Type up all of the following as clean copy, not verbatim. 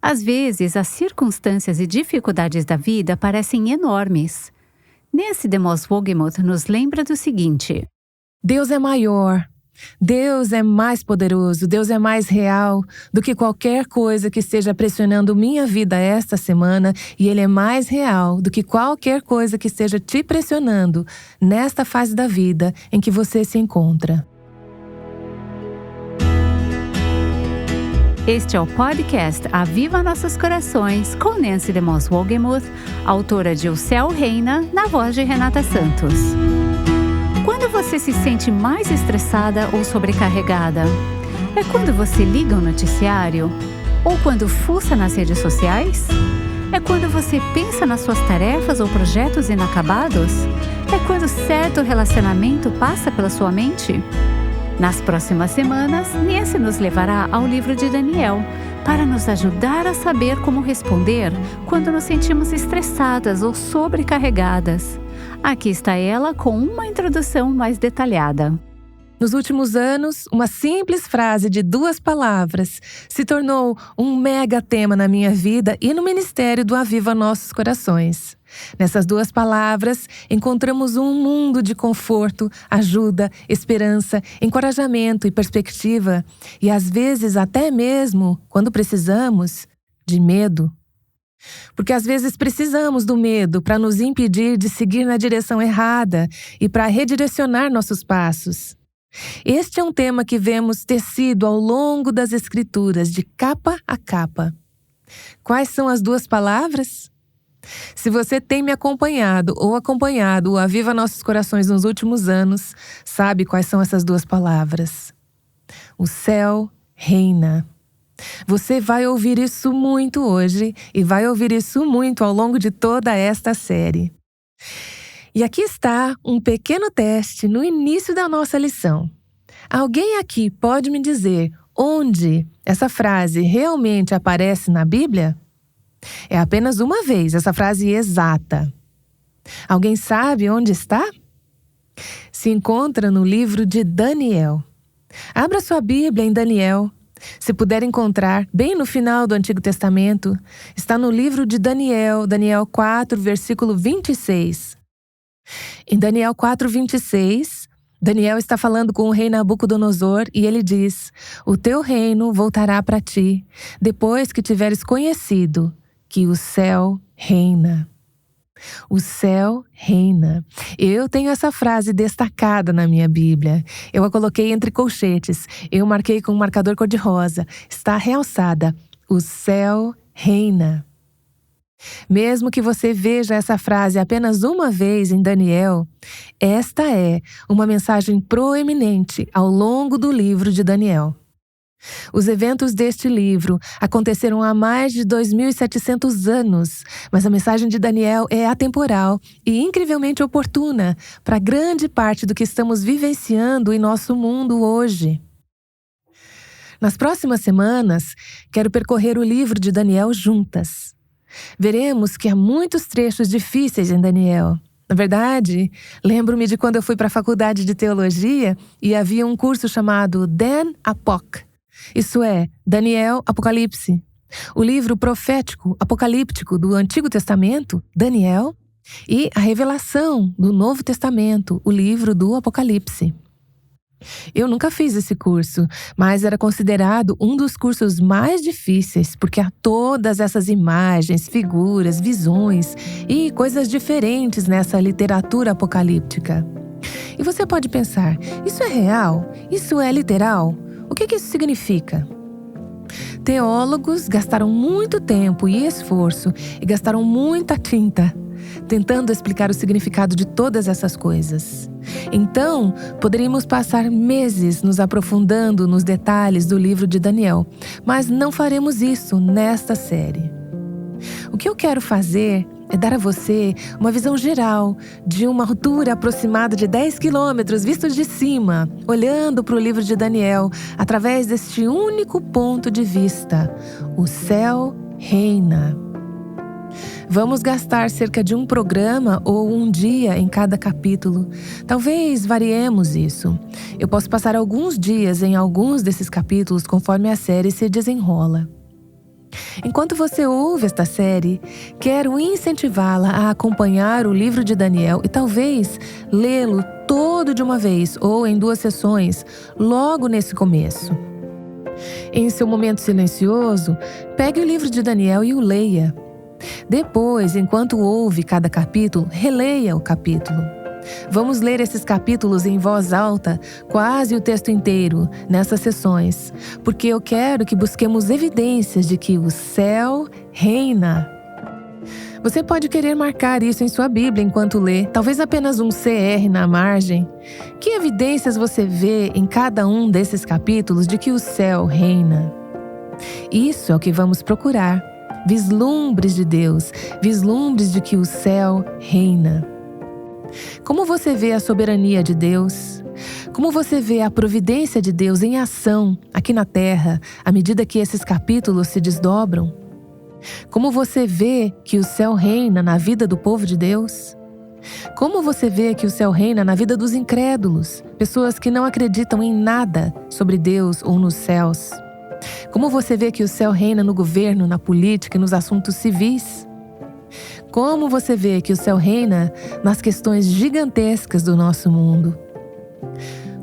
Às vezes, as circunstâncias e dificuldades da vida parecem enormes. Nancy DeMoss Wolgemuth nos lembra do seguinte: Deus é maior, Deus é mais poderoso, Deus é mais real do que qualquer coisa que esteja pressionando minha vida esta semana, e Ele é mais real do que qualquer coisa que esteja te pressionando nesta fase da vida em que você se encontra. Este é o podcast Aviva Nossos Corações, com Nancy DeMoss Wolgemuth, autora de O Céu Reina, na voz de Renata Santos. Quando você se sente mais estressada ou sobrecarregada? É quando você liga o noticiário? Ou quando fuça nas redes sociais? É quando você pensa nas suas tarefas ou projetos inacabados? É quando certo relacionamento passa pela sua mente? Nas próximas semanas, Nancy nos levará ao livro de Daniel para nos ajudar a saber como responder quando nos sentimos estressadas ou sobrecarregadas. Aqui está ela com uma introdução mais detalhada. Nos últimos anos, uma simples frase de 2 palavras se tornou um mega tema na minha vida e no ministério do Aviva Nossos Corações. Nessas 2 palavras, encontramos um mundo de conforto, ajuda, esperança, encorajamento e perspectiva, e às vezes até mesmo, quando precisamos, de medo. Porque às vezes precisamos do medo para nos impedir de seguir na direção errada e para redirecionar nossos passos. Este é um tema que vemos tecido ao longo das Escrituras, de capa a capa. Quais são as 2 palavras? Se você tem me acompanhado ou acompanhado o Aviva Nossos Corações nos últimos anos, sabe quais são essas 2 palavras. O céu reina. Você vai ouvir isso muito hoje e vai ouvir isso muito ao longo de toda esta série. E aqui está um pequeno teste no início da nossa lição. Alguém aqui pode me dizer onde essa frase realmente aparece na Bíblia? É apenas uma vez essa frase exata. Alguém sabe onde está? Se encontra no livro de Daniel. Abra sua Bíblia em Daniel. Se puder encontrar, bem no final do Antigo Testamento, está no livro de Daniel, Daniel 4, versículo 26. Em Daniel 4, 26, Daniel está falando com o rei Nabucodonosor e ele diz: O teu reino voltará para ti, depois que tiveres conhecido que o céu reina. O céu reina. Eu tenho essa frase destacada na minha Bíblia. Eu a coloquei entre colchetes. Eu marquei com um marcador cor-de-rosa. Está realçada. O céu reina. Mesmo que você veja essa frase apenas uma vez em Daniel, esta é uma mensagem proeminente ao longo do livro de Daniel. Os eventos deste livro aconteceram há mais de 2.700 anos, mas a mensagem de Daniel é atemporal e incrivelmente oportuna para grande parte do que estamos vivenciando em nosso mundo hoje. Nas próximas semanas, quero percorrer o livro de Daniel juntas. Veremos que há muitos trechos difíceis em Daniel. Na verdade, lembro-me de quando eu fui para a faculdade de teologia e havia um curso chamado Dan Apoc. Isso é, Daniel Apocalipse. O livro profético apocalíptico do Antigo Testamento, Daniel, e a revelação do Novo Testamento, o livro do Apocalipse. Eu nunca fiz esse curso, mas era considerado um dos cursos mais difíceis, porque há todas essas imagens, figuras, visões e coisas diferentes nessa literatura apocalíptica. E você pode pensar, isso é real? Isso é literal? O que isso significa? Teólogos gastaram muito tempo e esforço e gastaram muita tinta tentando explicar o significado de todas essas coisas. Então, poderíamos passar meses nos aprofundando nos detalhes do livro de Daniel, mas não faremos isso nesta série. O que eu quero fazer é dar a você uma visão geral de uma altura aproximada de 10 quilômetros vistos de cima, olhando para o livro de Daniel através deste único ponto de vista. O céu reina. Vamos gastar cerca de um programa ou um dia em cada capítulo. Talvez variemos isso. Eu posso passar alguns dias em alguns desses capítulos conforme a série se desenrola. Enquanto você ouve esta série, quero incentivá-la a acompanhar o livro de Daniel e talvez lê-lo todo de uma vez ou em 2 sessões, logo nesse começo. Em seu momento silencioso, pegue o livro de Daniel e o leia. Depois, enquanto ouve cada capítulo, releia o capítulo. Vamos ler esses capítulos em voz alta, quase o texto inteiro, nessas sessões, porque eu quero que busquemos evidências de que o céu reina. Você pode querer marcar isso em sua Bíblia enquanto lê, talvez apenas um CR na margem. Que evidências você vê em cada um desses capítulos de que o céu reina? Isso é o que vamos procurar. Vislumbres de Deus, vislumbres de que o céu reina. Como você vê a soberania de Deus? Como você vê a providência de Deus em ação aqui na terra, à medida que esses capítulos se desdobram? Como você vê que o céu reina na vida do povo de Deus? Como você vê que o céu reina na vida dos incrédulos, pessoas que não acreditam em nada sobre Deus ou nos céus? Como você vê que o céu reina no governo, na política e nos assuntos civis? Como você vê que o céu reina nas questões gigantescas do nosso mundo?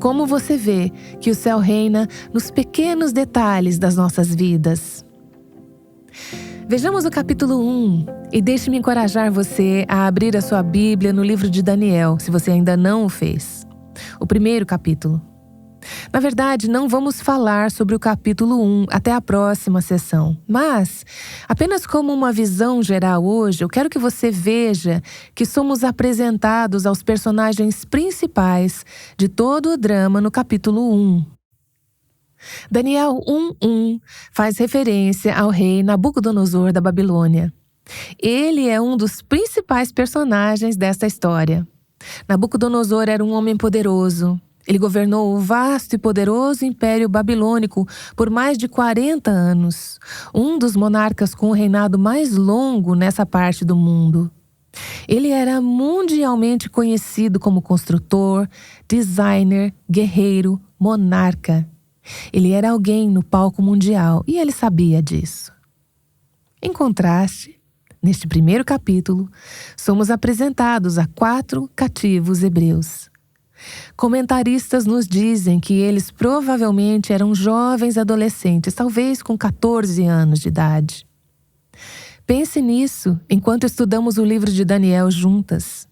Como você vê que o céu reina nos pequenos detalhes das nossas vidas? Vejamos o capítulo 1 e deixe-me encorajar você a abrir a sua Bíblia no livro de Daniel, se você ainda não o fez. O primeiro capítulo. Na verdade, não vamos falar sobre o capítulo 1 até a próxima sessão, mas, apenas como uma visão geral hoje, eu quero que você veja que somos apresentados aos personagens principais de todo o drama no capítulo 1. Daniel 1:1 faz referência ao rei Nabucodonosor da Babilônia. Ele é um dos principais personagens desta história. Nabucodonosor era um homem poderoso. Ele governou o vasto e poderoso Império Babilônico por mais de 40 anos, um dos monarcas com o reinado mais longo nessa parte do mundo. Ele era mundialmente conhecido como construtor, designer, guerreiro, monarca. Ele era alguém no palco mundial e ele sabia disso. Em contraste, neste primeiro capítulo, somos apresentados a 4 cativos hebreus. Comentaristas nos dizem que eles provavelmente eram jovens adolescentes, talvez com 14 anos de idade. Pense nisso enquanto estudamos o livro de Daniel juntas.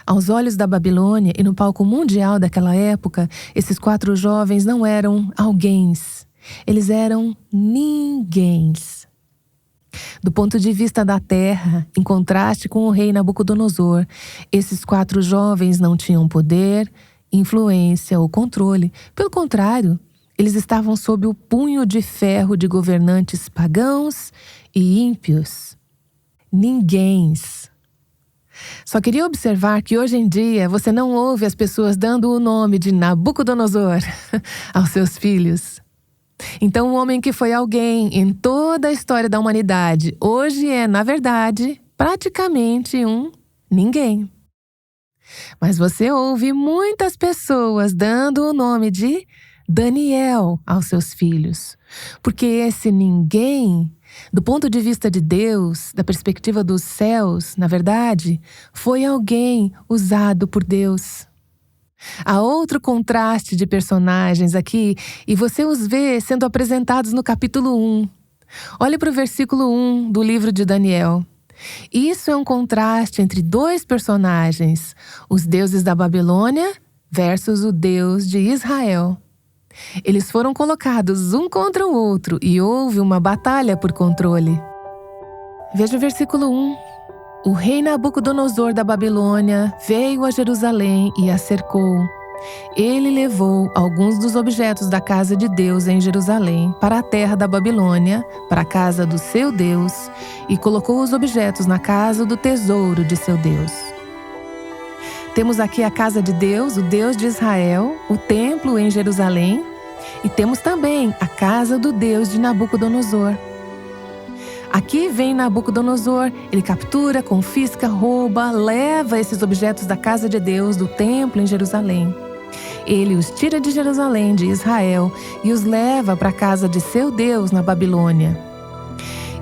Aos olhos da Babilônia e no palco mundial daquela época, esses 4 jovens não eram alguéns, eles eram ninguéms. Do ponto de vista da terra, em contraste com o rei Nabucodonosor, esses 4 jovens não tinham poder, influência ou controle. Pelo contrário, eles estavam sob o punho de ferro de governantes pagãos e ímpios. Ninguéms. Só queria observar que hoje em dia você não ouve as pessoas dando o nome de Nabucodonosor aos seus filhos. Então, o homem que foi alguém em toda a história da humanidade, hoje é, na verdade, praticamente um ninguém. Mas você ouve muitas pessoas dando o nome de Daniel aos seus filhos, porque esse ninguém, do ponto de vista de Deus, da perspectiva dos céus, na verdade, foi alguém usado por Deus. Há outro contraste de personagens aqui e você os vê sendo apresentados no capítulo 1. Olhe para o versículo 1 do livro de Daniel. Isso é um contraste entre 2 personagens, os deuses da Babilônia versus o Deus de Israel. Eles foram colocados um contra o outro e houve uma batalha por controle. Veja o versículo 1. O rei Nabucodonosor da Babilônia veio a Jerusalém e a cercou. Ele levou alguns dos objetos da casa de Deus em Jerusalém para a terra da Babilônia, para a casa do seu Deus, e colocou os objetos na casa do tesouro de seu Deus. Temos aqui a casa de Deus, o Deus de Israel, o templo em Jerusalém, e temos também a casa do Deus de Nabucodonosor. Aqui vem Nabucodonosor, ele captura, confisca, rouba, leva esses objetos da casa de Deus, do templo em Jerusalém. Ele os tira de Jerusalém, de Israel, e os leva para a casa de seu Deus na Babilônia.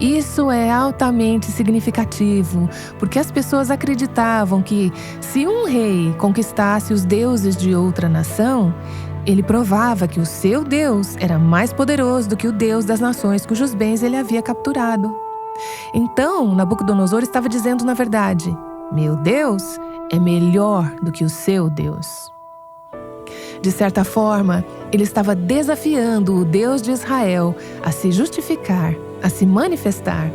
Isso é altamente significativo, porque as pessoas acreditavam que, se um rei conquistasse os deuses de outra nação, ele provava que o seu Deus era mais poderoso do que o Deus das nações cujos bens ele havia capturado. Então, Nabucodonosor estava dizendo, na verdade, meu Deus é melhor do que o seu Deus. De certa forma, ele estava desafiando o Deus de Israel a se justificar, a se manifestar.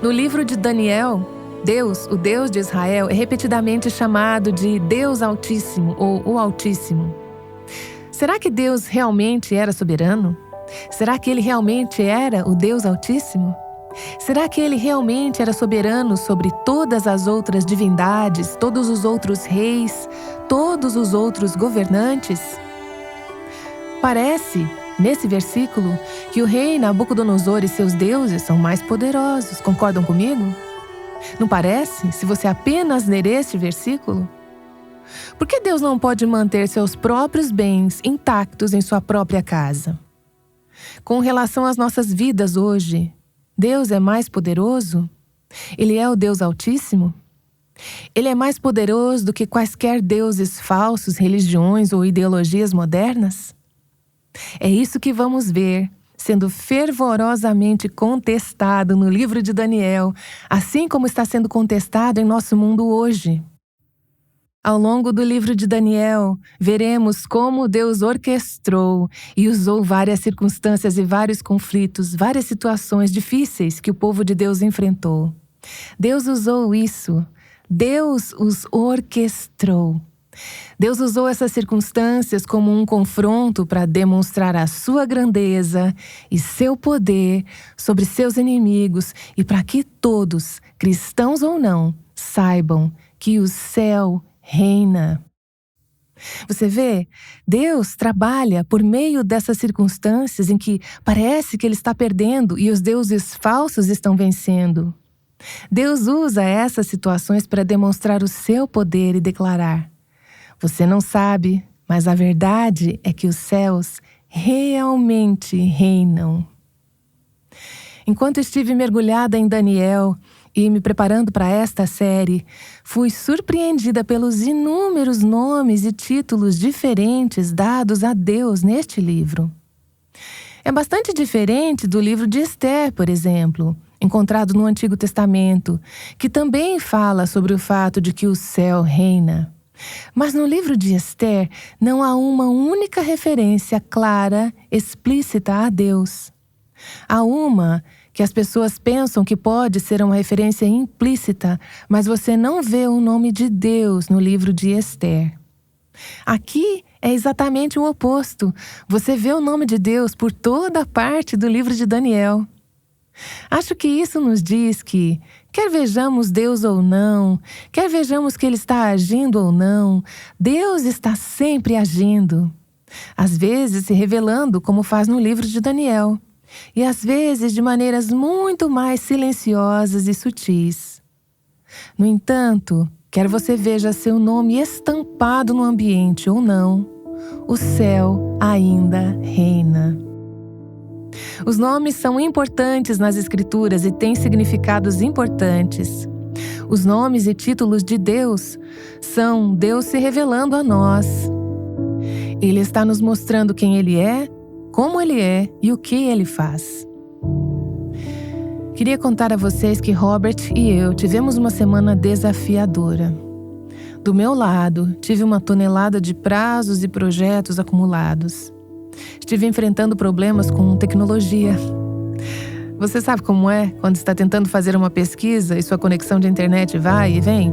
No livro de Daniel, Deus, o Deus de Israel, é repetidamente chamado de Deus Altíssimo ou o Altíssimo. Será que Deus realmente era soberano? Será que ele realmente era o Deus Altíssimo? Será que ele realmente era soberano sobre todas as outras divindades, todos os outros reis, todos os outros governantes? Parece, nesse versículo, que o rei Nabucodonosor e seus deuses são mais poderosos. Concordam comigo? Não parece, se você apenas ler este versículo? Por que Deus não pode manter seus próprios bens intactos em sua própria casa? Com relação às nossas vidas hoje, Deus é mais poderoso? Ele é o Deus Altíssimo? Ele é mais poderoso do que quaisquer deuses falsos, religiões ou ideologias modernas? É isso que vamos ver sendo fervorosamente contestado no livro de Daniel, assim como está sendo contestado em nosso mundo hoje. Ao longo do livro de Daniel, veremos como Deus orquestrou e usou várias circunstâncias e vários conflitos, várias situações difíceis que o povo de Deus enfrentou. Deus usou isso. Deus os orquestrou. Deus usou essas circunstâncias como um confronto para demonstrar a sua grandeza e seu poder sobre seus inimigos e para que todos, cristãos ou não, saibam que o céu reina. Você vê, Deus trabalha por meio dessas circunstâncias em que parece que ele está perdendo e os deuses falsos estão vencendo. Deus usa essas situações para demonstrar o seu poder e declarar: você não sabe, mas a verdade é que os céus realmente reinam. Enquanto estive mergulhada em Daniel e me preparando para esta série, fui surpreendida pelos inúmeros nomes e títulos diferentes dados a Deus neste livro. É bastante diferente do livro de Esther, por exemplo, encontrado no Antigo Testamento, que também fala sobre o fato de que o céu reina. Mas no livro de Esther não há uma única referência clara, explícita a Deus. Há uma que as pessoas pensam que pode ser uma referência implícita, mas você não vê o nome de Deus no livro de Esther. Aqui é exatamente o oposto. Você vê o nome de Deus por toda a parte do livro de Daniel. Acho que isso nos diz que, quer vejamos Deus ou não, quer vejamos que Ele está agindo ou não, Deus está sempre agindo. Às vezes se revelando, como faz no livro de Daniel, e às vezes de maneiras muito mais silenciosas e sutis. No entanto, quer você veja seu nome estampado no ambiente ou não, o céu ainda reina. Os nomes são importantes nas Escrituras e têm significados importantes. Os nomes e títulos de Deus são Deus se revelando a nós. Ele está nos mostrando quem Ele é, como Ele é e o que Ele faz. Queria contar a vocês que Robert e eu tivemos uma semana desafiadora. Do meu lado, tive uma tonelada de prazos e projetos acumulados. Estive enfrentando problemas com tecnologia. Você sabe como é quando está tentando fazer uma pesquisa e sua conexão de internet vai e vem?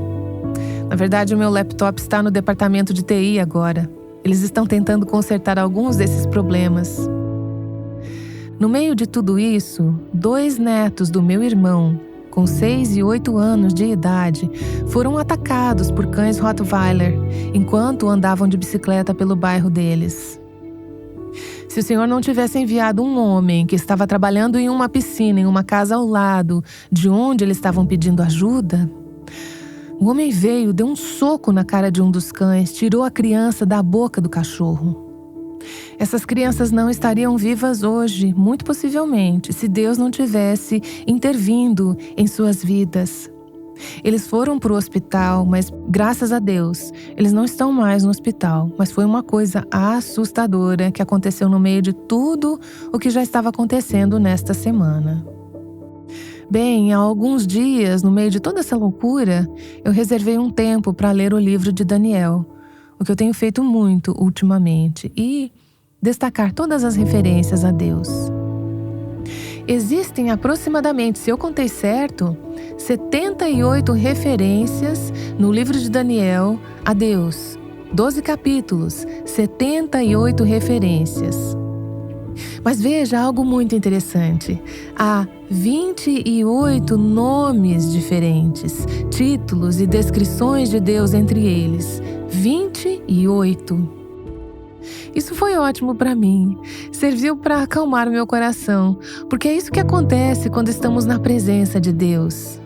Na verdade, o meu laptop está no departamento de TI agora. Eles estão tentando consertar alguns desses problemas. No meio de tudo isso, 2 netos do meu irmão, com 6 e 8 anos de idade, foram atacados por cães Rottweiler enquanto andavam de bicicleta pelo bairro deles. Se o Senhor não tivesse enviado um homem que estava trabalhando em uma piscina, em uma casa ao lado de onde eles estavam pedindo ajuda, o homem veio, deu um soco na cara de um dos cães, tirou a criança da boca do cachorro. Essas crianças não estariam vivas hoje, muito possivelmente, se Deus não tivesse intervindo em suas vidas. Eles foram para o hospital, mas graças a Deus, eles não estão mais no hospital. Mas foi uma coisa assustadora que aconteceu no meio de tudo o que já estava acontecendo nesta semana. Bem, há alguns dias, no meio de toda essa loucura, eu reservei um tempo para ler o livro de Daniel, o que eu tenho feito muito ultimamente, e destacar todas as referências a Deus. Existem aproximadamente, se eu contei certo, 78 referências no livro de Daniel a Deus. 12 capítulos, 78 referências. Mas veja algo muito interessante. Há 28 nomes diferentes, títulos e descrições de Deus entre eles. 28. Isso foi ótimo para mim. Serviu para acalmar o meu coração, porque é isso que acontece quando estamos na presença de Deus.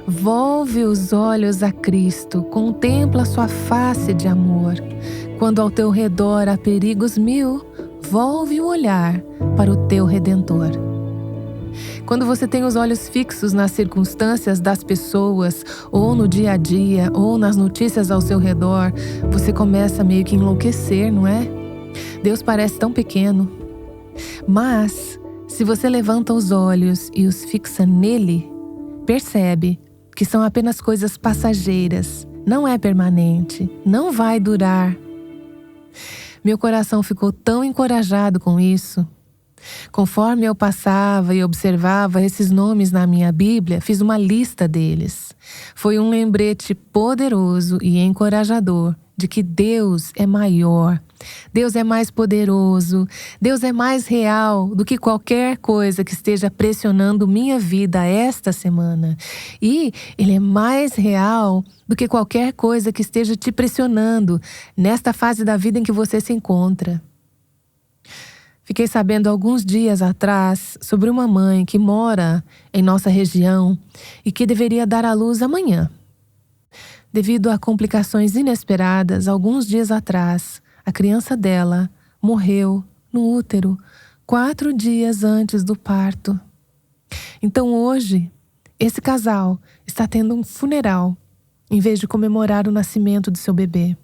Volve os olhos a Cristo, contempla sua face de amor. Quando ao teu redor há perigos mil, volve o olhar para o teu Redentor. Quando você tem os olhos fixos nas circunstâncias das pessoas, ou no dia a dia, ou nas notícias ao seu redor, você começa meio que a enlouquecer, não é? Deus parece tão pequeno. Mas, se você levanta os olhos e os fixa nele, percebe que são apenas coisas passageiras, não é permanente, não vai durar. Meu coração ficou tão encorajado com isso. Conforme eu passava e observava esses nomes na minha Bíblia, fiz uma lista deles. Foi um lembrete poderoso e encorajador de que Deus é maior, Deus é mais poderoso, Deus é mais real do que qualquer coisa que esteja pressionando minha vida esta semana. E Ele é mais real do que qualquer coisa que esteja te pressionando nesta fase da vida em que você se encontra. Fiquei sabendo alguns dias atrás sobre uma mãe que mora em nossa região e que deveria dar à luz amanhã. Devido a complicações inesperadas, alguns dias atrás, a criança dela morreu no útero 4 dias antes do parto. Então hoje, esse casal está tendo um funeral em vez de comemorar o nascimento do seu bebê.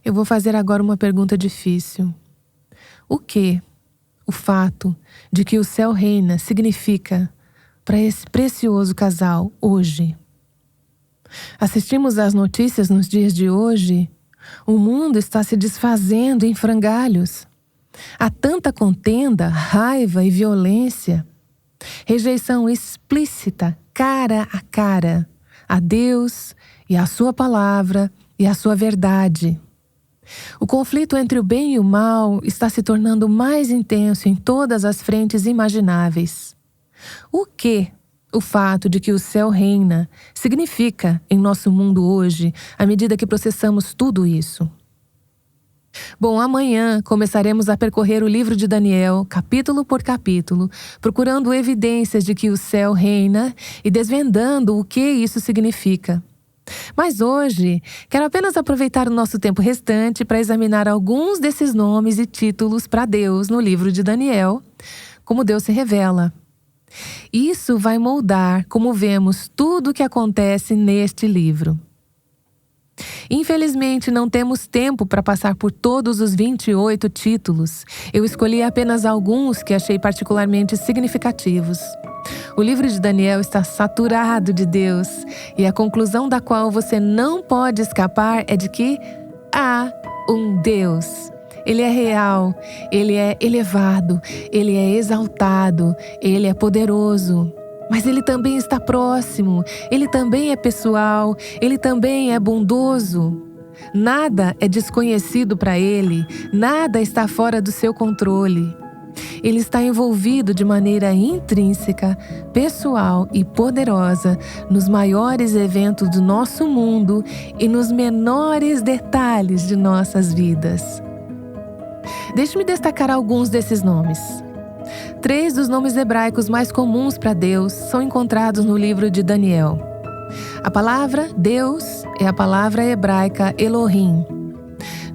Eu vou fazer agora uma pergunta difícil. O que o fato de que o céu reina significa para esse precioso casal hoje? Assistimos às notícias nos dias de hoje. O mundo está se desfazendo em frangalhos. Há tanta contenda, raiva e violência. Rejeição explícita, cara a cara, a Deus e a sua palavra e a sua verdade. O conflito entre o bem e o mal está se tornando mais intenso em todas as frentes imagináveis. O que o fato de que o céu reina significa em nosso mundo hoje, à medida que processamos tudo isso? Bom, amanhã começaremos a percorrer o livro de Daniel, capítulo por capítulo, procurando evidências de que o céu reina e desvendando o que isso significa. Mas hoje, quero apenas aproveitar o nosso tempo restante para examinar alguns desses nomes e títulos para Deus no livro de Daniel, como Deus se revela. Isso vai moldar como vemos tudo o que acontece neste livro. Infelizmente, não temos tempo para passar por todos os 28 títulos. Eu escolhi apenas alguns que achei particularmente significativos. O livro de Daniel está saturado de Deus, e a conclusão da qual você não pode escapar é de que há um Deus. Ele é real, Ele é elevado, Ele é exaltado, Ele é poderoso. Mas Ele também está próximo, Ele também é pessoal, Ele também é bondoso. Nada é desconhecido para Ele, nada está fora do seu controle. Ele está envolvido de maneira intrínseca, pessoal e poderosa nos maiores eventos do nosso mundo e nos menores detalhes de nossas vidas. Deixe-me destacar alguns desses nomes. 3 dos nomes hebraicos mais comuns para Deus são encontrados no livro de Daniel. A palavra Deus é a palavra hebraica Elohim.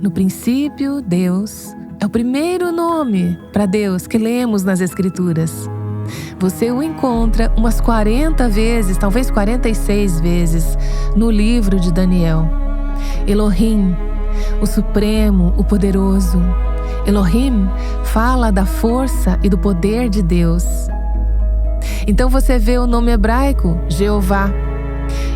No princípio, Deus, é o primeiro nome para Deus que lemos nas Escrituras. Você o encontra umas 40 vezes, talvez 46 vezes, no livro de Daniel. Elohim, o Supremo, o Poderoso. Elohim fala da força e do poder de Deus. Então você vê o nome hebraico, Jeová.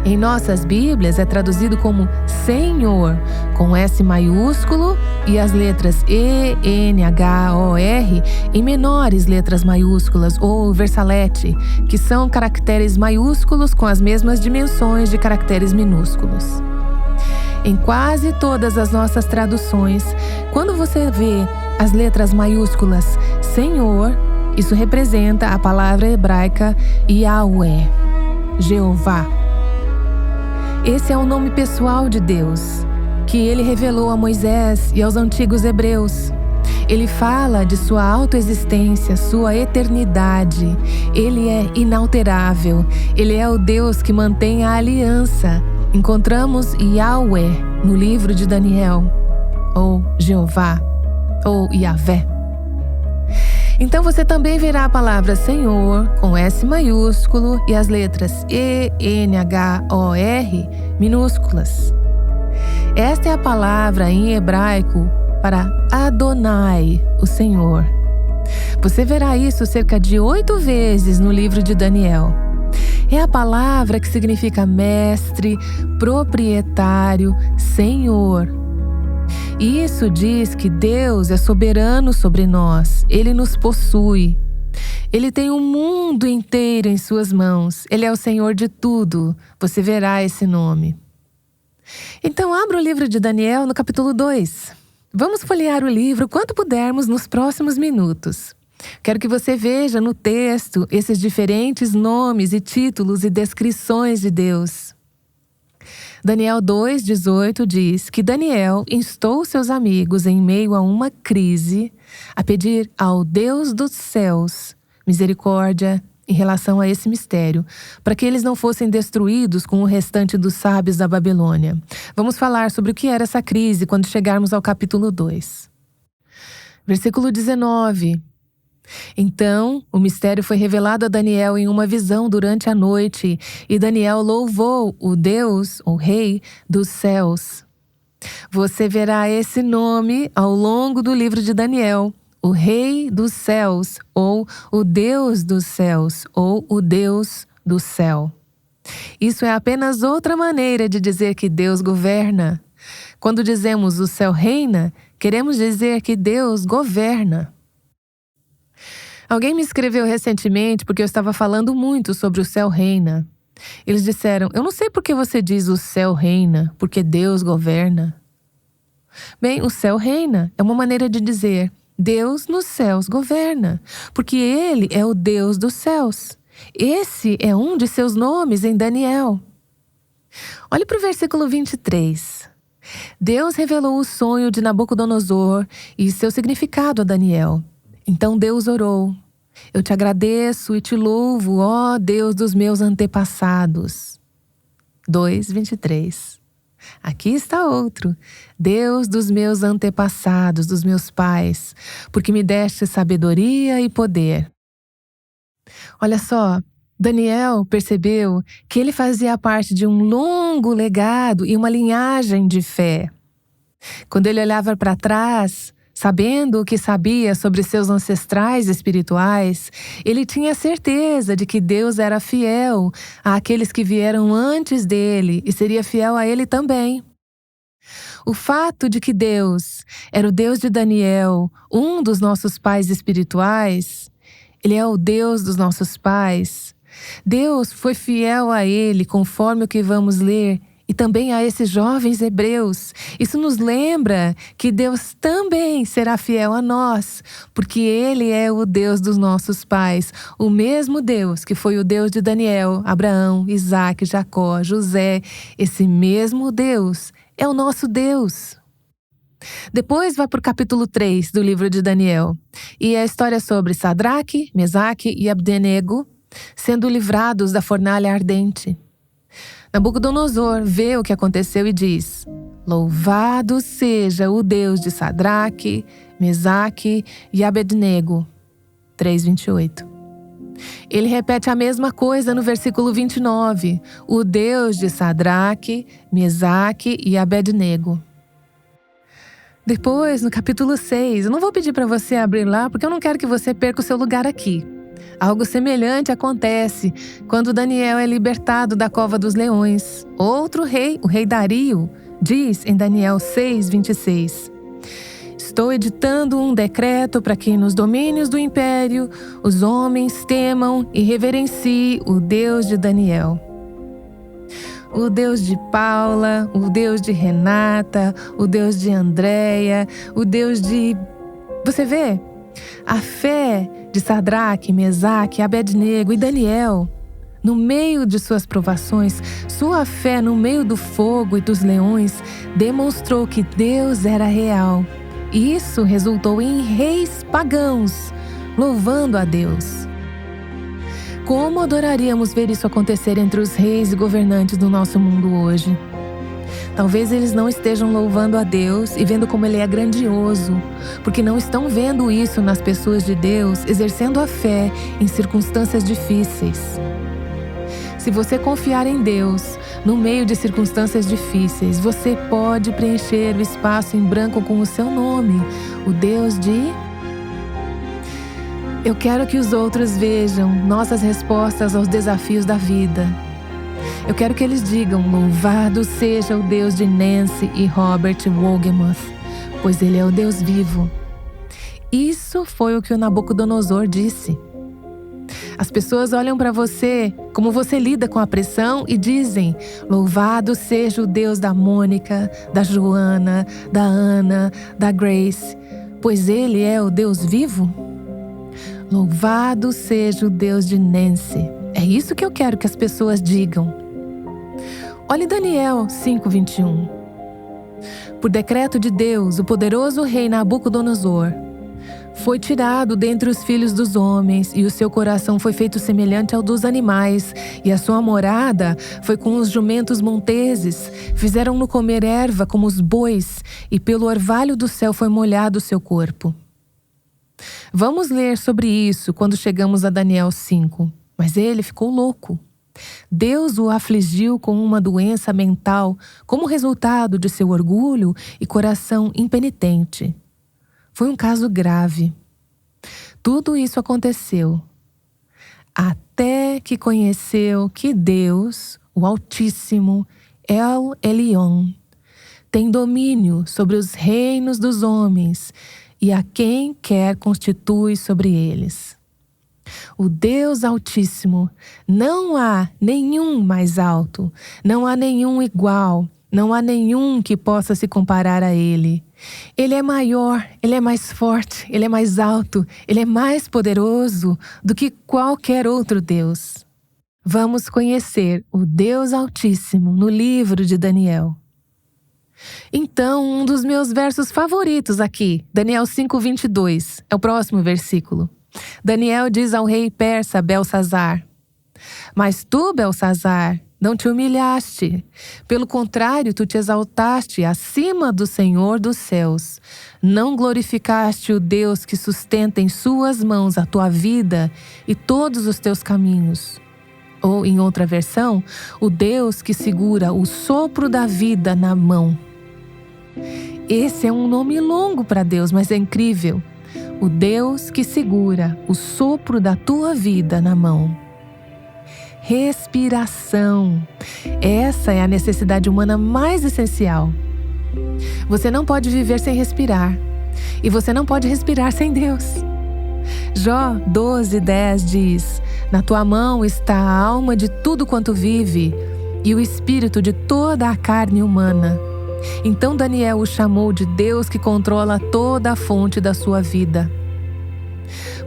Em nossas Bíblias é traduzido como Senhor, com S maiúsculo e as letras E, N, H, O, R em menores letras maiúsculas ou versalete, que são caracteres maiúsculos com as mesmas dimensões de caracteres minúsculos. Em quase todas as nossas traduções, quando você vê as letras maiúsculas Senhor, isso representa a palavra hebraica Yahweh, Jeová. Esse é o nome pessoal de Deus, que Ele revelou a Moisés e aos antigos hebreus. Ele fala de sua autoexistência, sua eternidade. Ele é inalterável. Ele é o Deus que mantém a aliança. Encontramos Yahweh no livro de Daniel, ou Jeová, ou Yahvé. Então você também verá a palavra Senhor com S maiúsculo e as letras E, N, H, O, R minúsculas. Esta é a palavra em hebraico para Adonai, o Senhor. Você verá isso cerca de 8 vezes no livro de Daniel. É a palavra que significa mestre, proprietário, senhor. E isso diz que Deus é soberano sobre nós, Ele nos possui. Ele tem o mundo inteiro em suas mãos, Ele é o Senhor de tudo. Você verá esse nome. Então abra o livro de Daniel no capítulo 2. Vamos folhear o livro quanto pudermos nos próximos minutos. Quero que você veja no texto esses diferentes nomes e títulos e descrições de Deus. Daniel 2:18 diz que Daniel instou seus amigos em meio a uma crise a pedir ao Deus dos céus misericórdia em relação a esse mistério, para que eles não fossem destruídos com o restante dos sábios da Babilônia. Vamos falar sobre o que era essa crise quando chegarmos ao capítulo 2. Versículo 19. Então, o mistério foi revelado a Daniel em uma visão durante a noite, e Daniel louvou o Deus, o Rei dos céus. Você verá esse nome ao longo do livro de Daniel, o Rei dos céus, ou o Deus dos céus, ou o Deus do céu. Isso é apenas outra maneira de dizer que Deus governa. Quando dizemos o céu reina, queremos dizer que Deus governa. Alguém me escreveu recentemente porque eu estava falando muito sobre o céu reina. Eles disseram, eu não sei por que você diz o céu reina, porque Deus governa. Bem, o céu reina é uma maneira de dizer Deus nos céus governa, porque Ele é o Deus dos céus. Esse é um de seus nomes em Daniel. Olhe para o versículo 23. Deus revelou o sonho de Nabucodonosor e seu significado a Daniel. Então Deus orou. Eu te agradeço e te louvo, ó Deus dos meus antepassados. 2:23. Aqui está outro. Deus dos meus antepassados, dos meus pais, porque me deste sabedoria e poder. Olha só, Daniel percebeu que ele fazia parte de um longo legado e uma linhagem de fé. Quando ele olhava para trás, sabendo o que sabia sobre seus ancestrais espirituais, ele tinha certeza de que Deus era fiel àqueles que vieram antes dele e seria fiel a ele também. O fato de que Deus era o Deus de Daniel, um dos nossos pais espirituais, Ele é o Deus dos nossos pais. Deus foi fiel a ele, conforme o que vamos ler, e também a esses jovens hebreus. Isso nos lembra que Deus também será fiel a nós, porque Ele é o Deus dos nossos pais, o mesmo Deus que foi o Deus de Daniel, Abraão, Isaac, Jacó, José. Esse mesmo Deus é o nosso Deus. Depois vá para o capítulo 3 do livro de Daniel, e é a história sobre Sadraque, Mesaque e Abdenego sendo livrados da fornalha ardente. Nabucodonosor vê o que aconteceu e diz: Louvado seja o Deus de Sadraque, Mesaque e Abednego. 3:28. Ele repete a mesma coisa no versículo 29. O Deus de Sadraque, Mesaque e Abednego. Depois, no capítulo 6, eu não vou pedir para você abrir lá porque eu não quero que você perca o seu lugar aqui. Algo semelhante acontece quando Daniel é libertado da cova dos leões. Outro rei, o rei Dario, diz em Daniel 6:26: Estou editando um decreto para que nos domínios do império os homens temam e reverenciem o Deus de Daniel. O Deus de Paula, o Deus de Renata, o Deus de Andréia, o Deus de... Você vê? A fé de Sadraque, Mesaque, Abednego e Daniel, no meio de suas provações, sua fé no meio do fogo e dos leões demonstrou que Deus era real. Isso resultou em reis pagãos, louvando a Deus. Como adoraríamos ver isso acontecer entre os reis e governantes do nosso mundo hoje? Talvez eles não estejam louvando a Deus e vendo como Ele é grandioso, porque não estão vendo isso nas pessoas de Deus exercendo a fé em circunstâncias difíceis. Se você confiar em Deus, no meio de circunstâncias difíceis, você pode preencher o espaço em branco com o seu nome, o Deus de... Eu quero que os outros vejam nossas respostas aos desafios da vida. Eu quero que eles digam: louvado seja o Deus de Nancy e Robert Wogemuth, pois Ele é o Deus vivo. Isso foi o que o Nabucodonosor disse. As pessoas olham para você, como você lida com a pressão, e dizem: louvado seja o Deus da Mônica, da Joana, da Ana, da Grace, pois Ele é o Deus vivo. Louvado seja o Deus de Nancy. É isso que eu quero que as pessoas digam. Olhe Daniel 5:21. Por decreto de Deus, o poderoso rei Nabucodonosor foi tirado dentre os filhos dos homens, e o seu coração foi feito semelhante ao dos animais, e a sua morada foi com os jumentos monteses. Fizeram-no comer erva como os bois, e pelo orvalho do céu foi molhado o seu corpo. Vamos ler sobre isso quando chegamos a Daniel 5. Mas ele ficou louco. Deus o afligiu com uma doença mental como resultado de seu orgulho e coração impenitente. Foi um caso grave. Tudo isso aconteceu até que conheceu que Deus, o Altíssimo, El Elyon, tem domínio sobre os reinos dos homens e a quem quer constitui sobre eles. O Deus Altíssimo, não há nenhum mais alto, não há nenhum igual, não há nenhum que possa se comparar a Ele. Ele é maior, Ele é mais forte, Ele é mais alto, Ele é mais poderoso do que qualquer outro Deus. Vamos conhecer o Deus Altíssimo no livro de Daniel. Então, um dos meus versos favoritos aqui, Daniel 5:22, é o próximo versículo. Daniel diz ao rei persa Belsazar: Mas tu, Belsazar, não te humilhaste. Pelo contrário, tu te exaltaste acima do Senhor dos céus. Não glorificaste o Deus que sustenta em suas mãos a tua vida e todos os teus caminhos. Ou, em outra versão, o Deus que segura o sopro da vida na mão. Esse é um nome longo para Deus, mas é incrível. O Deus que segura o sopro da tua vida na mão. Respiração. Essa é a necessidade humana mais essencial. Você não pode viver sem respirar. E você não pode respirar sem Deus. Jó 12:10 diz: Na tua mão está a alma de tudo quanto vive e o espírito de toda a carne humana. Então Daniel o chamou de Deus que controla toda a fonte da sua vida.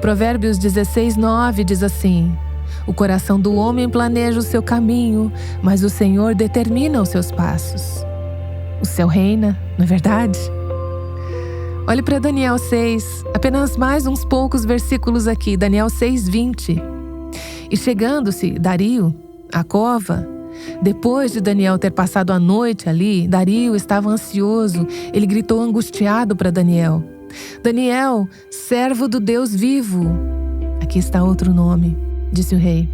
Provérbios 16:9 diz assim: O coração do homem planeja o seu caminho, mas o Senhor determina os seus passos. O céu reina, não é verdade? Olhe para Daniel 6, apenas mais uns poucos versículos aqui, Daniel 6:20. E chegando-se Dario à cova, Depois de Daniel ter passado a noite ali, Dario estava ansioso. Ele gritou angustiado para Daniel: Daniel, servo do Deus vivo. Aqui está outro nome, disse o rei.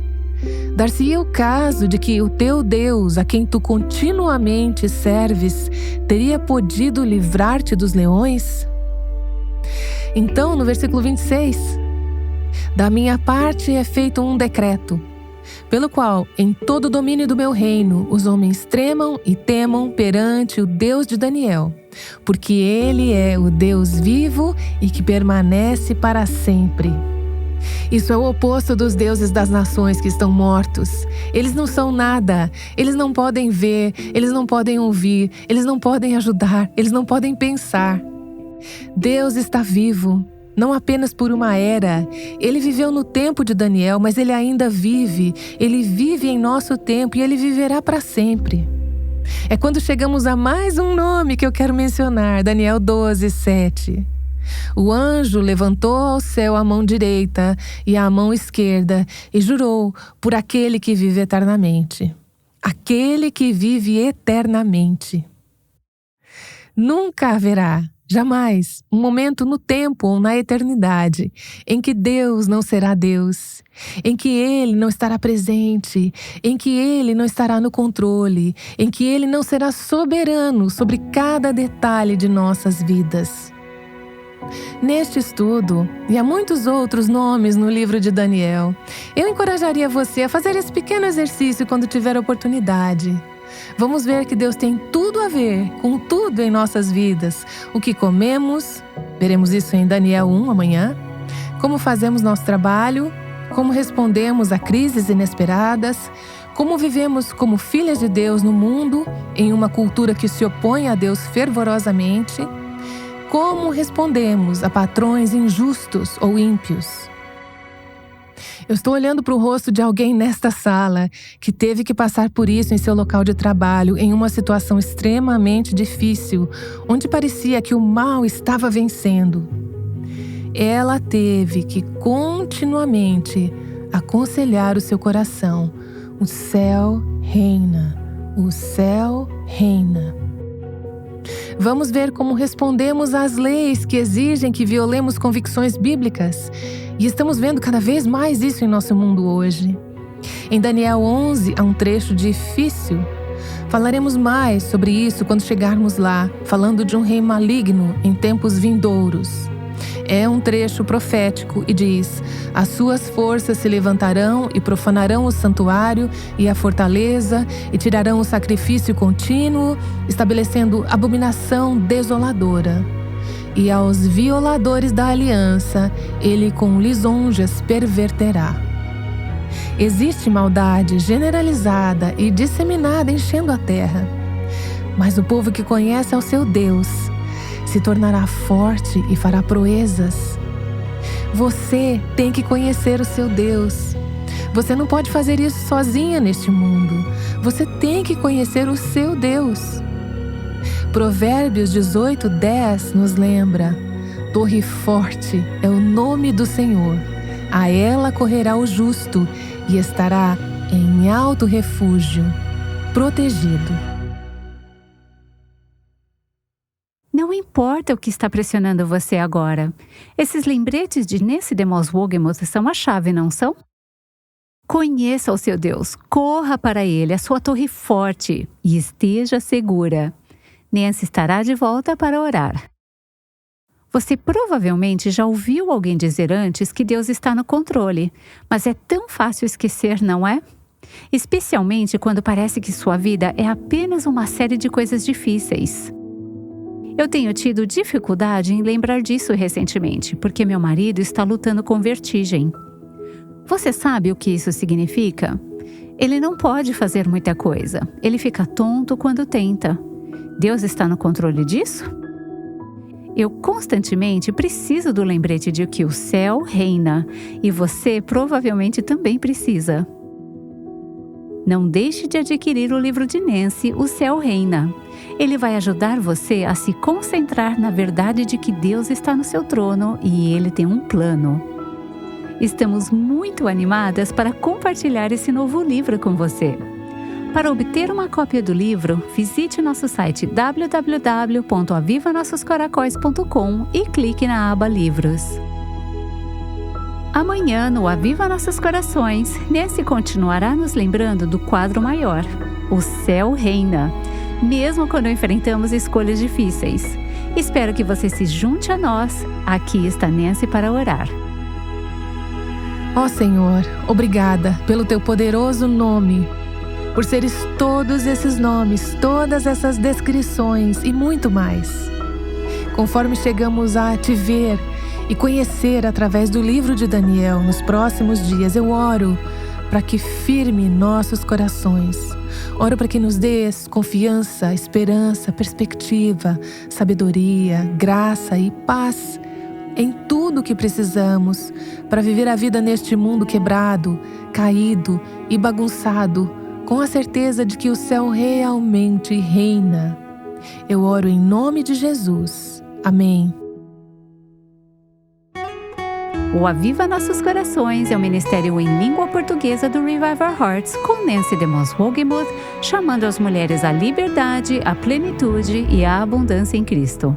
Dar-se-ia o caso de que o teu Deus, a quem tu continuamente serves, teria podido livrar-te dos leões? Então, no versículo 26, da minha parte é feito um decreto, pelo qual, em todo o domínio do meu reino, os homens tremam e temam perante o Deus de Daniel, porque ele é o Deus vivo e que permanece para sempre. Isso é o oposto dos deuses das nações que estão mortos. Eles não são nada, eles não podem ver, eles não podem ouvir, eles não podem ajudar, eles não podem pensar. Deus está vivo, não apenas por uma era. Ele viveu no tempo de Daniel, mas ele ainda vive. Ele vive em nosso tempo e ele viverá para sempre. É quando chegamos a mais um nome que eu quero mencionar, Daniel 12, 7. O anjo levantou ao céu a mão direita e a mão esquerda e jurou por aquele que vive eternamente. Aquele que vive eternamente. Nunca haverá, jamais, um momento no tempo ou na eternidade em que Deus não será Deus, em que Ele não estará presente, em que Ele não estará no controle, em que Ele não será soberano sobre cada detalhe de nossas vidas. Neste estudo, e há muitos outros nomes no livro de Daniel, eu encorajaria você a fazer esse pequeno exercício quando tiver oportunidade. Vamos ver que Deus tem tudo a ver com tudo em nossas vidas. O que comemos, veremos isso em Daniel 1 amanhã, como fazemos nosso trabalho, como respondemos a crises inesperadas, como vivemos como filhas de Deus no mundo, em uma cultura que se opõe a Deus fervorosamente, como respondemos a patrões injustos ou ímpios. Eu estou olhando para o rosto de alguém nesta sala que teve que passar por isso em seu local de trabalho, em uma situação extremamente difícil, onde parecia que o mal estava vencendo. Ela teve que continuamente aconselhar o seu coração: o céu reina, o céu reina. Vamos ver como respondemos às leis que exigem que violemos convicções bíblicas. E estamos vendo cada vez mais isso em nosso mundo hoje. Em Daniel 11 há um trecho difícil. Falaremos mais sobre isso quando chegarmos lá, falando de um rei maligno em tempos vindouros. É um trecho profético e diz: as suas forças se levantarão e profanarão o santuário e a fortaleza e tirarão o sacrifício contínuo, estabelecendo abominação desoladora. E aos violadores da aliança, ele com lisonjas perverterá. Existe maldade generalizada e disseminada enchendo a terra. Mas o povo que conhece ao seu Deus se tornará forte e fará proezas. Você tem que conhecer o seu Deus. Você não pode fazer isso sozinha neste mundo. Você tem que conhecer o seu Deus. Provérbios 18:10 nos lembra: torre forte é o nome do Senhor. A ela correrá o justo e estará em alto refúgio, protegido. Não importa o que está pressionando você agora. Esses lembretes de Nancy DeMoss Wolgemuth são a chave, não são? Conheça o seu Deus, corra para Ele, a sua torre forte, e esteja segura. Nancy estará de volta para orar. Você provavelmente já ouviu alguém dizer antes que Deus está no controle, mas é tão fácil esquecer, não é? Especialmente quando parece que sua vida é apenas uma série de coisas difíceis. Eu tenho tido dificuldade em lembrar disso recentemente, porque meu marido está lutando com vertigem. Você sabe o que isso significa? Ele não pode fazer muita coisa. Ele fica tonto quando tenta. Deus está no controle disso? Eu constantemente preciso do lembrete de que o céu reina, e você provavelmente também precisa. Não deixe de adquirir o livro de Nancy, O Céu Reina. Ele vai ajudar você a se concentrar na verdade de que Deus está no seu trono e Ele tem um plano. Estamos muito animadas para compartilhar esse novo livro com você. Para obter uma cópia do livro, visite nosso site www.avivanossoscoracóis.com e clique na aba Livros. Amanhã, no Aviva Nossos Corações, Nancy continuará nos lembrando do quadro maior: o céu reina, mesmo quando enfrentamos escolhas difíceis. Espero que você se junte a nós. Aqui está Nancy para orar. Ó Senhor, obrigada pelo teu poderoso nome, por seres todos esses nomes, todas essas descrições e muito mais. Conforme chegamos a te ver e conhecer através do livro de Daniel nos próximos dias, eu oro para que firme nossos corações. Oro para que nos dês confiança, esperança, perspectiva, sabedoria, graça e paz em tudo o que precisamos para viver a vida neste mundo quebrado, caído e bagunçado, com a certeza de que o céu realmente reina. Eu oro em nome de Jesus. Amém. O Aviva Nossos Corações é o ministério em língua portuguesa do Revive Our Hearts, com Nancy DeMoss Wogemuth, chamando as mulheres à liberdade, à plenitude e à abundância em Cristo.